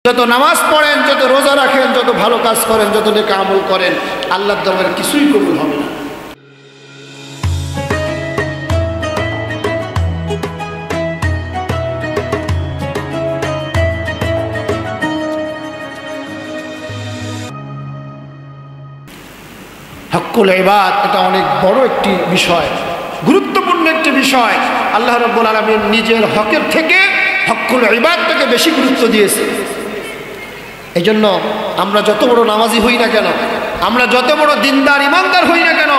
যত নামাজ পড়েন, যত রোজা রাখেন, যত ভালো কাজ করেন, যত নেক আমল করেন, আল্লাহর দরবারে কিছুই কবুল হবে না। হক্কুল ইবাদ এটা অনেক বড় একটি বিষয়, গুরুত্বপূর্ণ একটি বিষয়। আল্লাহ রাব্বুল আলামিন নিজের হকের থেকে হক্কুল ইবাদটাকে বেশি গুরুত্ব দিয়েছে। এই জন্য আমরা যত বড় নামাজি হই না কেন, আমরা যত বড় দিনদার ইমানদার হই না কেন,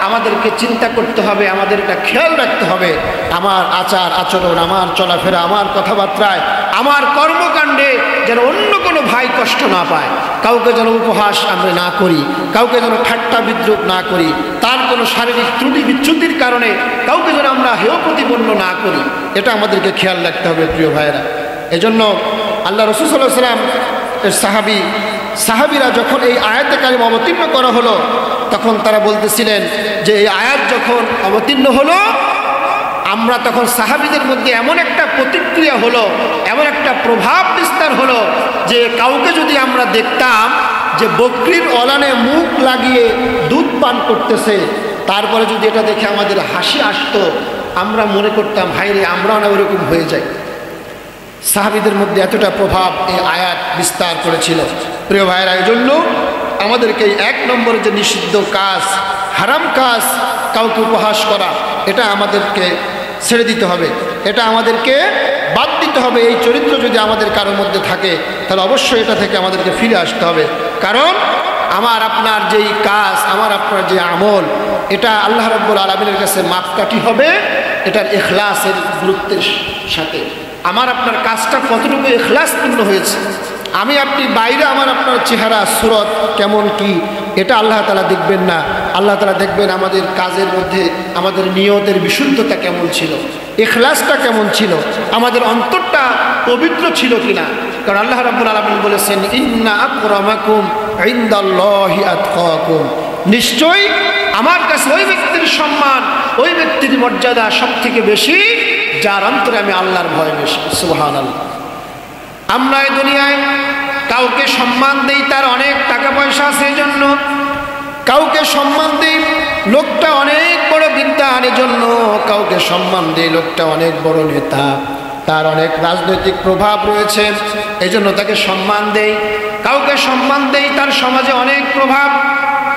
আমাদেরকে চিন্তা করতে হবে, আমাদের এটা খেয়াল রাখতে হবে, আমার আচার আচরণ, আমার চলাফেরা, আমার কথাবার্তায়, আমার কর্মকাণ্ডে যেন অন্য কোনো ভাই কষ্ট না পায়, কাউকে যেন উপহাস আমরা না করি, কাউকে যেন ঠাট্টা বিদ্রুপ না করি, তার কোনো শারীরিক ত্রুটি বিচ্যুতির কারণে কাউকে যেন আমরা হেয় প্রতিপন্ন না করি, এটা আমাদেরকে খেয়াল রাখতে হবে প্রিয় ভাইয়েরা। এজন্য আল্লাহ রাসূল সাল্লাল্লাহু আলাইহি ওয়াসাল্লাম এর সাহাবীরা যখন এই আয়াতে কারিমা অবতীর্ণ করা হলো, তখন তারা বলতেছিলেন যে এই আয়াত যখন অবতীর্ণ হলো, আমরা তখন সাহাবীদের মধ্যে এমন একটা প্রতিক্রিয়া হলো, এমন একটা প্রভাব বিস্তার হলো যে কাউকে যদি আমরা দেখতাম যে বকরির অলানে মুখ লাগিয়ে দুধ পান করতেছে, তারপরে যদি এটা দেখে আমাদের হাসি আসতো, আমরা মনে করতাম হায়রে আমরাও না ওরকম হয়ে যাই। সাহাবীদের মধ্যে এতটা প্রভাব এই আয়াত বিস্তার করেছিল প্রিয় ভাইয়েরা। এই জন্য আমাদেরকে এক নম্বরে যে নিষিদ্ধ কাজ, হারাম কাজ, কাউকে উপহাস করা, এটা আমাদেরকে ছেড়ে দিতে হবে, এটা আমাদেরকে বাদ দিতে হবে। এই চরিত্র যদি আমাদের কারোর মধ্যে থাকে তাহলে অবশ্যই এটা থেকে আমাদেরকে ফিরে আসতে হবে। কারণ আমার আপনার যেই কাজ, আমার আপনার যে আমল, এটা আল্লাহ রাব্বুল আলামিনের কাছে মাপকাঠি হবে এটার ইখলাসের গুরুত্বের সাথে। আমার আপনার কাজটা কতটুকু ইখলাসপূর্ণ হয়েছে, আমি আপনি বাইরে আমার আপনার চেহারা সুরত কেমন কি, এটা আল্লাহ তাআলা দেখবেন না। আল্লাহ তাআলা দেখবেন আমাদের কাজের মধ্যে আমাদের নিয়তের বিশুদ্ধতা কেমন ছিল, ইখলাসটা কেমন ছিল, আমাদের অন্তরটা পবিত্র ছিল কিনা। কারণ আল্লাহ রাব্বুল আলামিন বলেছেন ইন্না আকরামাকুম ইনদাল্লাহি আতকাকুম, নিশ্চয়ই আমার কাছে ওই ব্যক্তির সম্মান, ওই ব্যক্তির মর্যাদা সব থেকে বেশি যার অন্তরে আমি আল্লাহর ভয় বেশি। সুবহানাল্লাহ। আমরা এই দুনিয়ায় কাউকে সম্মান দেই তার অনেক টাকা পয়সা আছে এই জন্য, কাউকে সম্মান দেই লোকটা অনেক বড় বিদ্বান এই জন্য, কাউকে সম্মান দেই লোকটা অনেক বড় নেতা, তার অনেক রাজনৈতিক প্রভাব রয়েছে এই জন্য তাকে সম্মান দেই, কাউকে সম্মান দেই তার সমাজে অনেক প্রভাব,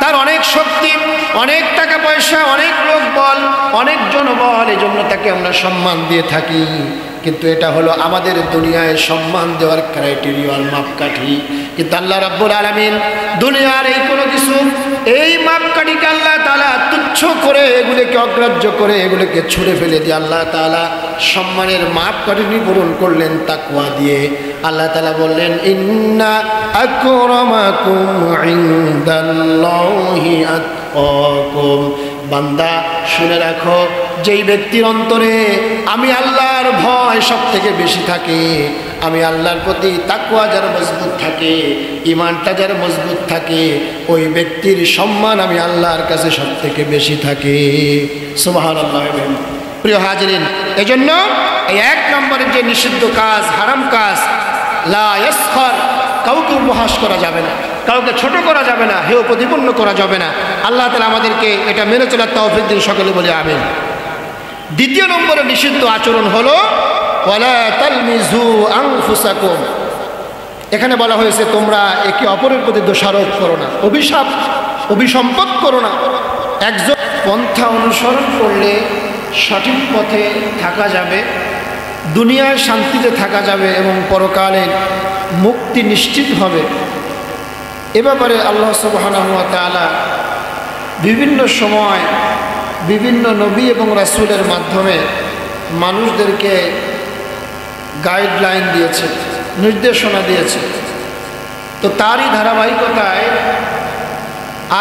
তার অনেক শক্তি, অনেক টাকা পয়সা, অনেক লোক বল, অনেক জনবল, এই জন্য তাকে আমরা সম্মান দিয়ে থাকি। কিন্তু এটা হলো আমাদের দুনিয়ায় সম্মান দেওয়ার ক্রাইটেরিয়া, মাপকাঠি। কিন্তু আল্লাহ রাব্বুল আলামিন দুনিয়ার এই কোনো কিছু, এই মাপকাঠিকে আল্লাহ তাআলা তুচ্ছ করে, এগুলোকে অগ্রাহ্য করে, এগুলোকে ছুঁড়ে ফেলে দিয়ে আল্লাহ তাআলা সম্মানের মাপকাঠি পূরণ করলেন তাকওয়া দিয়ে। আল্লাহ তাআলা বললেন ইন্না আকরামাকুম ইনদাল্লাহি আতকাকুম, বান্দা শুনে রাখো, যেই ব্যক্তির অন্তরে আমি আল্লাহর ভয় সব থেকে বেশি থাকে, আমি আল্লাহর প্রতি তাকওয়া যার মজবুত থাকে, ঈমানটা যার মজবুত থাকে, ওই ব্যক্তির সম্মান আমি আল্লাহর কাছে সব থেকে বেশি থাকে। সুবহানাল্লাহ। প্রিয় হাজিরিন, এজন্য এই এক নম্বরের যে নিষিদ্ধ কাজ, হারাম কাজ, লা ইয়াসখার, কাউকে উপহাস করা যাবে না, কাউকে ছোট করা যাবে না, হেয় প্রতিপন্ন করা যাবে না। আল্লাহ তাআলা আমাদেরকে এটা মেনে চলার তৌফিক দিন, সকলে বলে আমিন। দ্বিতীয় নম্বরে নিষিদ্ধ আচরণ হলো ওয়ালা তালমিজু আনফুসাকুম। এখানে বলা হয়েছে তোমরা একে অপরের প্রতি দোষারোপ করো না, অভিসম্পদ করো না। একজন পন্থা অনুসরণ করলে সঠিক পথে থাকা যাবে, দুনিয়ায় শান্তিতে থাকা যাবে এবং পরকালে মুক্তি নিশ্চিত হবে। এ ব্যাপারে আল্লাহ সুবহানাহু ওয়া তাআলা বিভিন্ন সময় বিভিন্ন নবী এবং রাসূলের মাধ্যমে মানুষদেরকে গাইডলাইন দিয়েছে, নির্দেশনা দিয়েছে। তো তারই ধারাবাহিকতায়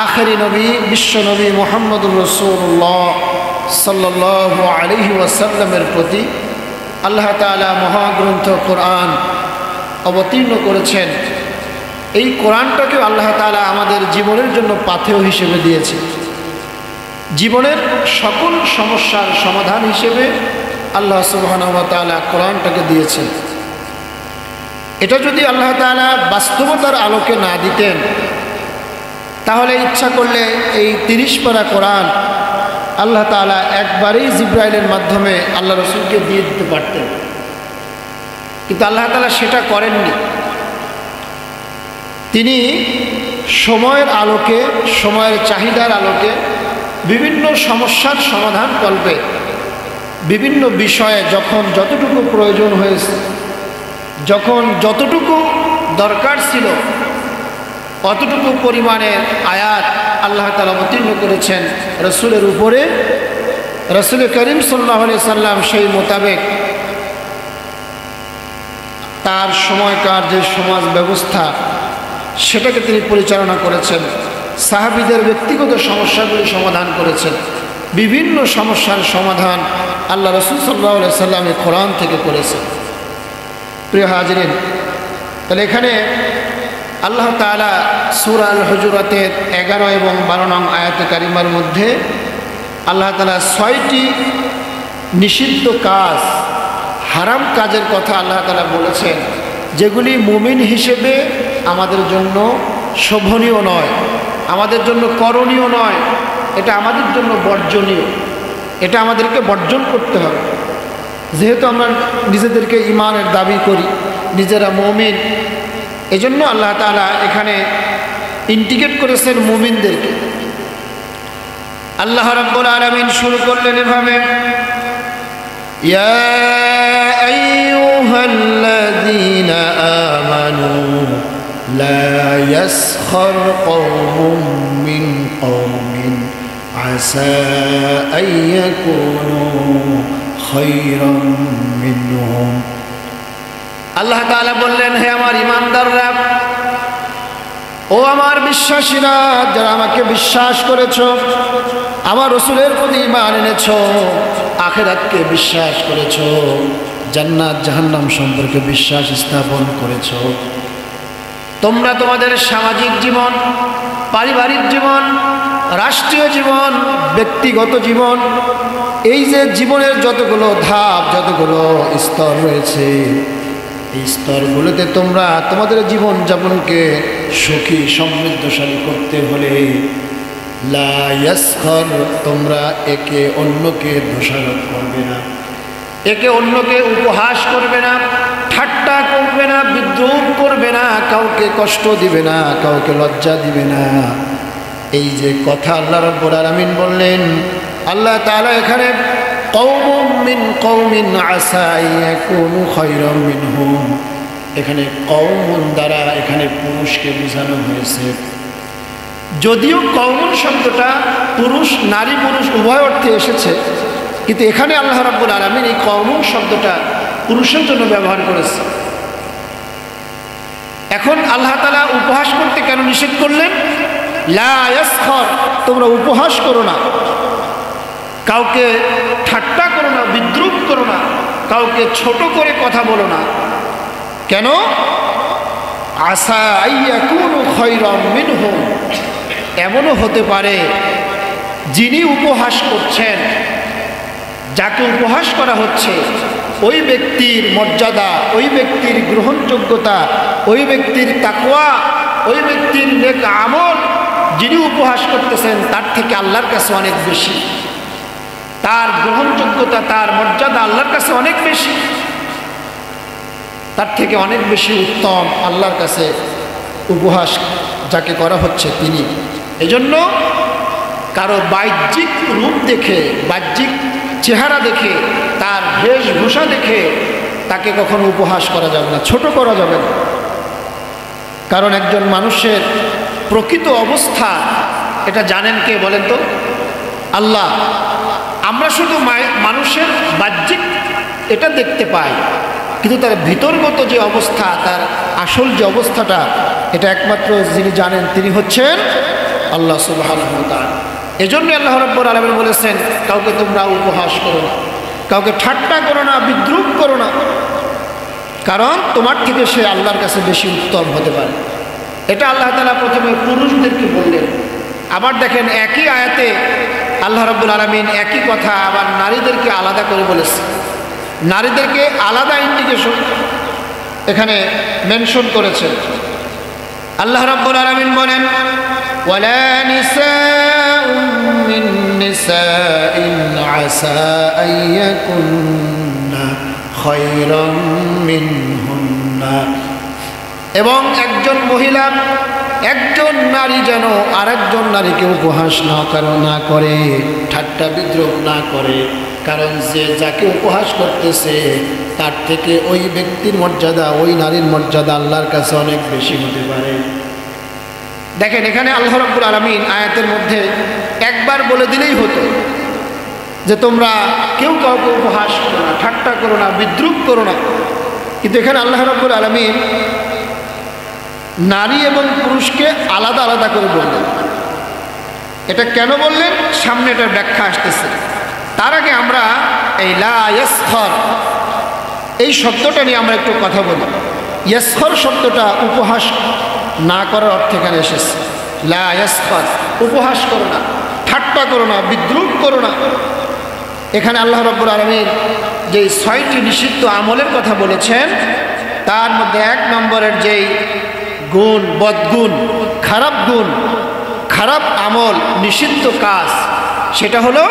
আখেরি নবী, বিশ্ব নবী মুহাম্মদুর রাসূলুল্লাহ সাল্লাল্লাহু আলাইহি ওয়াসাল্লামের প্রতি আল্লাহ তাআলা মহাগ্রন্থ কোরআন অবতীর্ণ করেছেন। এই কোরআনটাকে আল্লাহ তাআলা আমাদের জীবনের জন্য পাথেয় হিসেবে দিয়েছে, জীবনের সকল সমস্যার সমাধান হিসেবে আল্লাহ সুবহানাহু ওয়া তাআলা কোরআনটাকে দিয়েছেন। এটা যদি আল্লাহ তাআলা বাস্তবতার আলোকে না দিতেন, তাহলে ইচ্ছা করলে এই 30 পারা কোরআন আল্লাহ তাআলা একবারেই জিব্রাইলের মাধ্যমে আল্লাহ রসুলকে দিয়ে দিতে পারতেন, কিন্তু আল্লাহ তাআলা সেটা করেননি। তিনি সময়ের আলোকে, সময়ের চাহিদার আলোকে বিভিন্ন সমস্যার সমাধান কল্পে বিভিন্ন বিষয়ে যখন যতটুকু প্রয়োজন হয়েছে, যখন যতটুকু দরকার ছিল, অতটুকু পরিমাণের আয়াত আল্লাহ তাআলা অবতীর্ণ করেছেন রসুলের উপরে। রসুল করিম সাল্লাল্লাহু আলাইহি সাল্লাম সেই মোতাবেক তার সময়কার যে সমাজ ব্যবস্থা সেটাকে তিনি পরিচালনা করেছেন। সাহাবীদের ব্যক্তিগত সমস্যাগুলি সমাধান করেছেন। বিভিন্ন সমস্যার সমাধান আল্লাহ রসুল সাল্লাল্লাহু আলাইহি সাল্লামের কোরআন থেকে করেছেন। প্রিয় হাজিরিন, তাহলে এখানে আল্লাহ তাআলা সূরা আল হুজুরাতের 11 এবং 12 নং আয়াতে কারিমার মধ্যে আল্লাহ তাআলা 6টি নিষিদ্ধ কাজ, হারাম কাজের কথা আল্লাহ তাআলা বলেছেন, যেগুলি মুমিন হিসেবে আমাদের জন্য শোভনীয় নয়, আমাদের জন্য করণীয় নয়, এটা আমাদের জন্য বর্জনীয়, এটা আমাদেরকে বর্জন করতে হবে। যেহেতু আমরা নিজেদেরকে ঈমানের দাবি করি, নিজেরা মুমিন, এজন্য আল্লাহ তাআলা এখানে ইন্ডিকেট করেছেন মুমিনদেরকে। আল্লাহ রাব্বুল আলামিন শুরু করলেন এভাবে, ইয়া আইয়ুহাল্লাযীনা আমানু লা ইয়াসখার কওমুম মিন কওমিন আসা আইয়াকুনু খায়রাম মিনহুম। আল্লাহ তাআলা বললেন, হে আমার ঈমানদাররা, ও আমার বিশ্বাসীরা, যারা আমাকে বিশ্বাস করেছো, আমার রাসূলের প্রতি ঈমান এনেছো, আখিরাতকে বিশ্বাস করেছো, জান্নাত জাহান্নাম সম্পর্কে বিশ্বাস স্থাপন করেছো, তোমরা তোমাদের সামাজিক জীবন, পারিবারিক জীবন, রাষ্ট্রীয় জীবন, ব্যক্তিগত জীবন, এই যে জীবনের যতগুলো ধাপ, যতগুলো স্তর রয়েছে, এই স্তরগুলোতে তোমরা তোমাদের জীবন যাপনকে সুখী সমৃদ্ধশালী করতে হলে লা ইয়াসখার, তোমরা একে অন্যকে দোষারোপ করবে না, একে অন্যকে উপহাস করবে না, ঠাট্টা করবে না, বিদ্রুপ করবে না, কাউকে কষ্ট দিবে না, কাউকে লজ্জা দিবে না। এই যে কথা আল্লাহ রাব্বুল আলামিন বললেন, আল্লাহ তাআলা এখানে কওমুম মিন কওমিন আসা ইয়াকুনু খায়রাম মিনহুম, এখানে কওমুন দ্বারা এখানে পুরুষকে বোঝানো হয়েছে। যদিও কওমুন শব্দটা পুরুষ, নারী পুরুষ উভয় অর্থে এসেছে, কিন্তু এখানে আল্লাহ রাব্বুল আলামিন এই কওমুন শব্দটা পুরুষের জন্য ব্যবহার করেছে। এখন আল্লাহ তাআলা উপহাস করতে কেন নিষেধ করলেন? লা ইয়াসখার, তোমরা উপহাস করো না, কাউকে ঠাট্টা করো না, বিদ্রুপ করো না, কাউকে ছোট করে কথা বলো না। কেন? আসা আইয়াকুনু খায়রাম মিনহুম, এমনও হতে পারে যিনি উপহাস করছেন, যাকে উপহাস করা হচ্ছে, ওই ব্যক্তির মর্যাদা, ওই ব্যক্তির গ্রহণযোগ্যতা, ওই ব্যক্তির তাকওয়া, ওই ব্যক্তির নেক আমল যিনি উপহাস করতেছেন তার থেকে আল্লাহর কাছে অনেক বেশি, তার গ্রহণযোগ্যতা, তার মর্যাদা আল্লাহর কাছে অনেক বেশি, তার থেকে অনেক বেশি উত্তম আল্লাহর কাছে উপহাস যাকে করা হচ্ছে তিনি। এজন্য কারো বাহ্যিক রূপ দেখে, বাহ্যিক চেহারা দেখে, তার বেশভূষা দেখে তাকে কখনো উপহাস করা যাবে না, ছোট করা যাবে না। কারণ একজন মানুষের প্রকৃত অবস্থা এটা জানেন কে বলেন তো? আল্লাহ। আমরা শুধু মানুষের বাহ্যিক এটা দেখতে পাই, কিন্তু তার ভিতরগত যে অবস্থা, তার আসল যে অবস্থাটা, এটা একমাত্র যিনি জানেন তিনি হচ্ছেন আল্লাহ সুবহানাহু ওয়া তাআলা। এজন্য আল্লাহ রাব্বুল আলামিন বলেছেন, কাউকে তোমরা উপহাস করো না, কাউকে ঠাট্টা করো না, বিদ্রুপ করো না, কারণ তোমার থেকে সে আল্লাহর কাছে বেশি উত্তম হতে পারে। এটা আল্লাহ তাআলা প্রথমে পুরুষদেরকে বললেন। আবার দেখেন একই আয়াতে আল্লাহ রাব্বুল আলামিন একই কথা আবার নারীদেরকে আলাদা করে বলেছে, নারীদেরকে আলাদা ইন্ডিকেশন। এখানে মেনশন করেছেন। আল্লাহ রাব্বুল আলামিন বলেন, ওয়ালা নিসাউম মিন নিসাইন আসা আইয়াকুন্না খায়রাম মিনহুন্না, এবং একজন মহিলা, একজন নারী যেন আরেকজন নারীকে উপহাস না করে, ঠাট্টা বিদ্রুপ না করে, কারণ যে যাকে উপহাস করতেছে তার থেকে ওই ব্যক্তির মর্যাদা, ওই নারীর মর্যাদা আল্লাহর কাছে অনেক বেশি হতে পারে। দেখেন, এখানে আল্লাহ রাব্বুল আলামিন আয়াতের মধ্যে একবার বলে দিলেই হতো যে তোমরা কেউ কাউকে উপহাস করো না, ঠাট্টা করো না, বিদ্রুপ করো না, কিন্তু এখানে আল্লাহ রাব্বুল আলামিন নারী এবং পুরুষকে আলাদা আলাদা করে বললেন। এটা কেন বললেন সামনে এটার ব্যাখ্যা আসতেছে। তার আগে আমরা এই লা ইয়াসখর এই শব্দটা নিয়ে আমরা একটু কথা বলি। ইয়াসখর শব্দটা উপহাস না করার অর্থে এখানে এসেছে। লা ইয়াসখর, উপহাস করো না, ঠাট্টা করো না, বিদ্রুপ করো না। এখানে আল্লাহ রাব্বুল আলামিন যে 6টি নিষিদ্ধ আমলের কথা বলেছেন তার মধ্যে 1 নম্বরের যেই গুণ, বদগুণ, খারাপ গুণ, খারাপ আমল, নিষিদ্ধ কাজ, সেটা হলো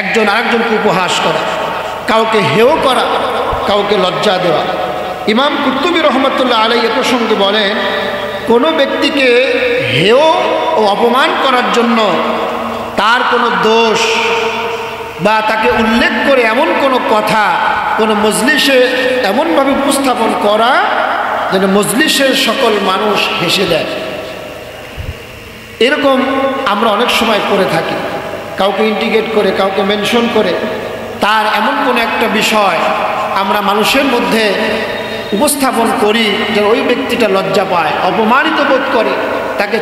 একজন আরেকজনকে উপহাস করা, কাউকে হেয় করা, কাউকে লজ্জা দেওয়া। ইমাম কুরতুবী রহমতুল্লাহ আলাইহি এ প্রসঙ্গে বলেন, কোনো ব্যক্তিকে হেয় ও অপমান করার জন্য তার কোনো দোষ বা তাকে উল্লেখ করে এমন কোনো কথা কোনো মজলিসে এমনভাবে উপস্থাপন করা যেন মজলিসের সকল মানুষ হেসে দেয়, এরকম আমরা অনেক সময় করে থাকি। কাউকে ইন্ডিকেট করে, কাউকে মেনশন করে তার এমন কোনো একটা বিষয় আমরা মানুষের মধ্যে উপস্থাপন করি যে ওই ব্যক্তিটা লজ্জা পায়, অপমানিত বোধ করে, তাকে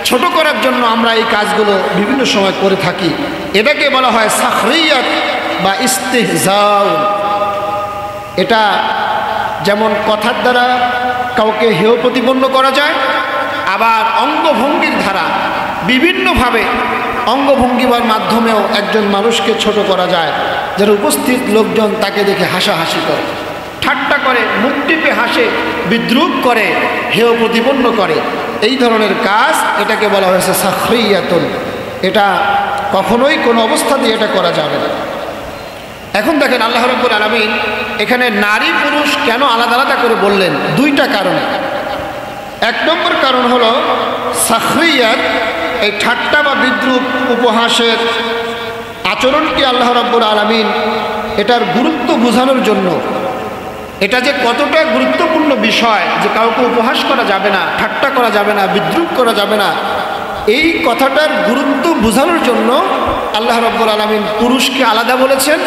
ছোট করার জন্য আমরা এই কাজগুলো বিভিন্ন সময় করে থাকি। এটাকে বলা হয় সাখরিয়াত বা ইস্তিহজাউ। এটা যেমন কথার দ্বারা কাউকে হেয় প্রতিপন্ন করা যায়, আবার অঙ্গভঙ্গির দ্বারা বিভিন্নভাবে অঙ্গভঙ্গিমার মাধ্যমেও একজন মানুষকে ছোট করা যায়, যারা উপস্থিত লোকজন তাকে দেখে হাসাহাসি করে, ঠাট্টা করে, মুখ টিপে হাসে, বিদ্রুপ করে, হেয় প্রতিপন্ন করে। এই ধরনের কাজ, এটাকে বলা হয়েছে সাখরিয়াতুন। এটা কখনোই কোনো অবস্থাতেই এটা করা যাবে না। এখন দেখেন আল্লাহ রাব্বুল আলামিন এখানে নারী পুরুষ কেন আলাদা আলাদা করে বললেন? 2টা কারণে। 1 নম্বর কারণ হলো সাখরিয়াত, এই ঠাট্টা বা বিদ্রুপ, উপহাসের আচরণকে আল্লাহ রাব্বুল আলামিন এটার গুরুত্ব বোঝানোর জন্য, এটা যে কতটা গুরুত্বপূর্ণ বিষয় যে কাউকে উপহাস করা যাবে না, ঠাট্টা করা যাবে না, বিদ্রুপ করা যাবে না, এই কথাটার গুরুত্ব বোঝানোর জন্য আল্লাহ রাব্বুল আলামিন পুরুষকে আলাদা বলেছেন,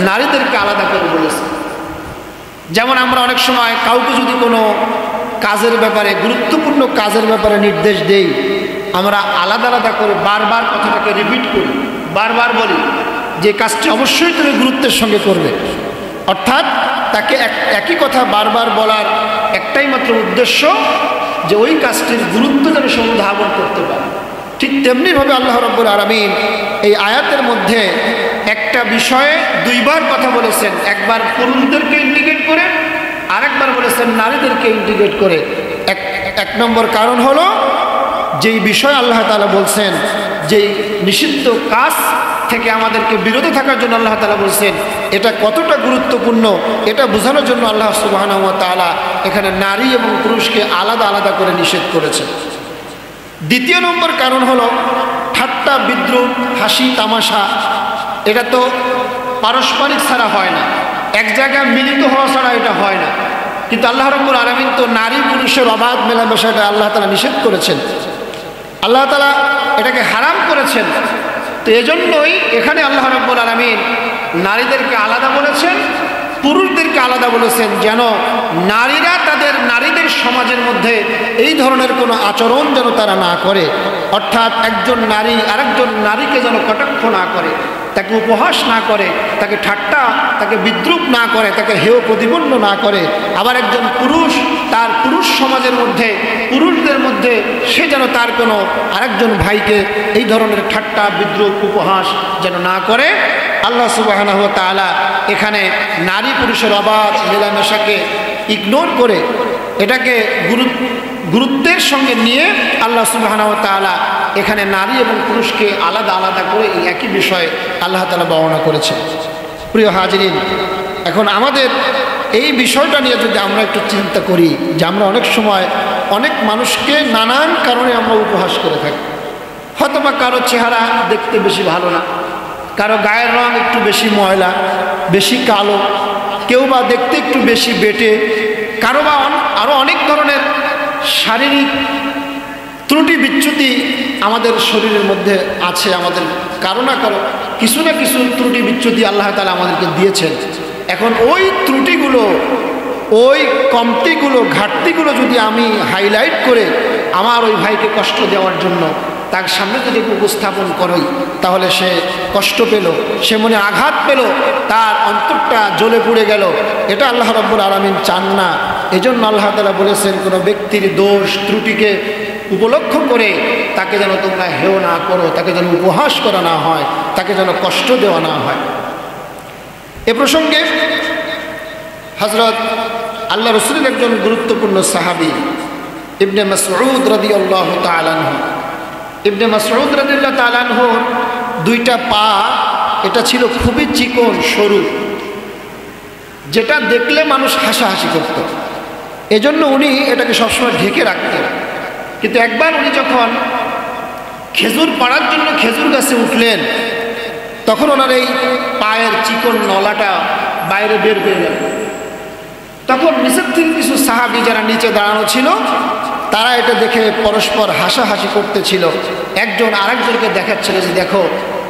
নারীদেরকে আলাদা করে বলেছেন। যেমন আমরা অনেক সময় কাউকে যদি কোনো কাজের ব্যাপারে, গুরুত্বপূর্ণ কাজের ব্যাপারে নির্দেশ দেই, আমরা আলাদা আলাদা করে বারবার কথাটাকে রিপিট করি, বারবার বলি যে কাজটি অবশ্যই তুমি গুরুত্বের সঙ্গে করবে। অর্থাৎ তাকে একই কথা বারবার বলার একটাই মাত্র উদ্দেশ্য যে ওই কাজটির গুরুত্ব যেন সে অনুধাবন করতে পারে। ঠিক তেমনিভাবে আল্লাহ রাব্বুল আলামিন এই আয়াতের মধ্যে একটা বিষয়ে 2বার কথা বলেছেন। একবার পুরুষদেরকে ইন্ডিকেট করে, আরেকবার বলেছেন নারীদেরকে ইন্ডিকেট করে। এক নম্বর কারণ হলো যেই বিষয় আল্লাহ তাআলা বলছেন, যেই নিষিদ্ধ কাজ থেকে আমাদেরকে বিরত থাকার জন্য আল্লাহ তাআলা বলছেন, এটা কতটা গুরুত্বপূর্ণ এটা বোঝানোর জন্য আল্লাহ সুবহানাহু ওয়া তাআলা এখানে নারী এবং পুরুষকে আলাদা আলাদা করে নিষেধ করেছেন। 2য় নম্বর কারণ হলো ঠাট্টা, বিদ্রুপ, হাসি, তামাশা, এটা তো পারস্পরিক ছাড়া হয় না, এক জায়গায় মিলিত হওয়া ছাড়া এটা হয় না। কিন্তু আল্লাহ রাব্বুল আলামিন তো নারী পুরুষের অবাধ মেলামেশাটা আল্লাহ তাআলা নিষেধ করেছেন, আল্লাহ তাআলা এটাকে হারাম করেছেন। তো এজন্যই এখানে আল্লাহ রাব্বুল আলামিন নারীদেরকে আলাদা বলেছেন, পুরুষদেরকে আলাদা বলেছেন, যেন নারীরা তাদের নারীদের সমাজের মধ্যে এই ধরনের কোনো আচরণ যেন তারা না করে। অর্থাৎ একজন নারী আরেকজন নারীকে যেন কটাক্ষ না করে, তাকে উপহাস না করে, তাকে ঠাট্টা, তাকে বিদ্রুপ না করে, তাকে হেয় প্রতিপন্ন না করে। আবার একজন পুরুষ তার পুরুষ সমাজের মধ্যে, পুরুষদের মধ্যে সে যেন তার কোনো আরেকজন ভাইকে এই ধরনের ঠাট্টা, বিদ্রুপ, উপহাস যেন না করে। আল্লাহ সুবহানাহু ওয়া তাআলা এখানে নারী পুরুষের অবাধ মেলামেশাকে ইগনোর করে এটাকে গুরুত্বের সঙ্গে নিয়ে আল্লাহ সুবহানাহু ওয়া তাআলা এখানে নারী এবং পুরুষকে আলাদা আলাদা করে এই একই বিষয়ে আল্লাহ তাআলা বর্ণনা করেছেন। প্রিয় হাজিরিন, এখন আমাদের এই বিষয়টা নিয়ে যদি আমরা একটু চিন্তা করি যে আমরা অনেক সময় অনেক মানুষকে নানান কারণে আমরা উপহাস করে থাকি। হয়তোবা কারো চেহারা দেখতে বেশি ভালো না, কারো গায়ের রং একটু বেশি ময়লা, বেশি কালো, কেউ বা দেখতে একটু বেশি বেটে, কারো বা আরও অনেক ধরনের শারীরিক ত্রুটি বিচ্যুতি আমাদের শরীরের মধ্যে আছে। আমাদের কারো না কারো কিছু না কিছু ত্রুটি বিচ্যুতি আল্লাহ তাআলা আমাদেরকে দিয়েছেন। এখন ওই ত্রুটিগুলো, ওই কমতিগুলো, ঘাটতিগুলো যদি আমি হাইলাইট করে আমার ওই ভাইকে কষ্ট দেওয়ার জন্য তার সামনে যদি উপস্থাপন করি, তাহলে সে কষ্ট পেল, সে মনে আঘাত পেল, তার অন্তরটা জ্বলে পুড়ে গেল। এটা আল্লাহ রাব্বুল আলামিন চান না। এজন্য আল্লাহ তাআলা বলেছেন, কোনো ব্যক্তির দোষ ত্রুটিকে উপলক্ষ করে তাকে যেন তোমরা হেয় না করো, তাকে যেন উপহাস করা না হয়, তাকে যেন কষ্ট দেওয়া না হয়। এ প্রসঙ্গে হযরত আল্লাহ রাসূলের একজন গুরুত্বপূর্ণ সাহাবী ইবনে মাসউদ রাদিয়াল্লাহু তাআলা আনহু, ইবনে মাসউদ রাদিয়াল্লাহু তাআলা আনহুর দুইটা পা এটা ছিল খুবই চিকন সরু, যেটা দেখলে মানুষ হাসাহাসি করত। এজন্য উনি এটাকে সবসময় ঢেকে রাখতেন। কিন্তু একবার উনি যখন খেজুর পাড়ার জন্য খেজুর গাছে উঠলেন, তখন ওনার এই পায়ের চিকন নলাটা বাইরে বের হয়ে গেল। তখন নিচের থেকে কিছু সাহাবী যারা নিচে দাঁড়ানো ছিল, তারা এটা দেখে পরস্পর হাসাহাসি করতেছিল। একজন আরেকজনকে দেখাচ্ছিল যে দেখো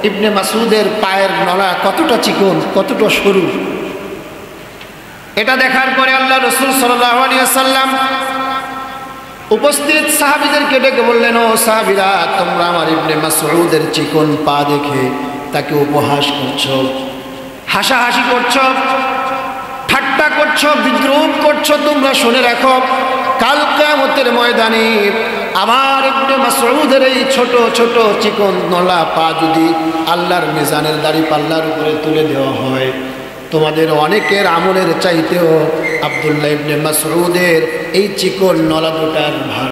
ইবনে মাসউদের পায়ের নলা কতটা চিকন, কতটা সরু। এটা দেখার পরে আল্লাহ রাসূল সাল্লাল্লাহু আলাইহি ওয়াসাল্লাম উপস্থিত সাহাবীদেরকে ডেকে বললেন, ও সাহাবীরা, তোমরা আমার ইবনে মাসউদের চিকন পা দেখে তাকে উপহাস করছো, হাসাহাসি করছো, ঠাট্টা করছো, বিদ্রুপ করছো। তোমরা শুনে রাখো, কাল কিয়ামতের ময়দানে আমার ইবনে মাসউদের এই ছোট ছোট চিকন নলা পা যদি আল্লাহর মিজানের দাড়ি পাল্লার উপরে তুলে দেওয়া হয়, তোমাদের অনেকের আমলের চাইতেও আব্দুল্লাহ ইবনে মাসউদের এই চিকন নলা দুটার ভার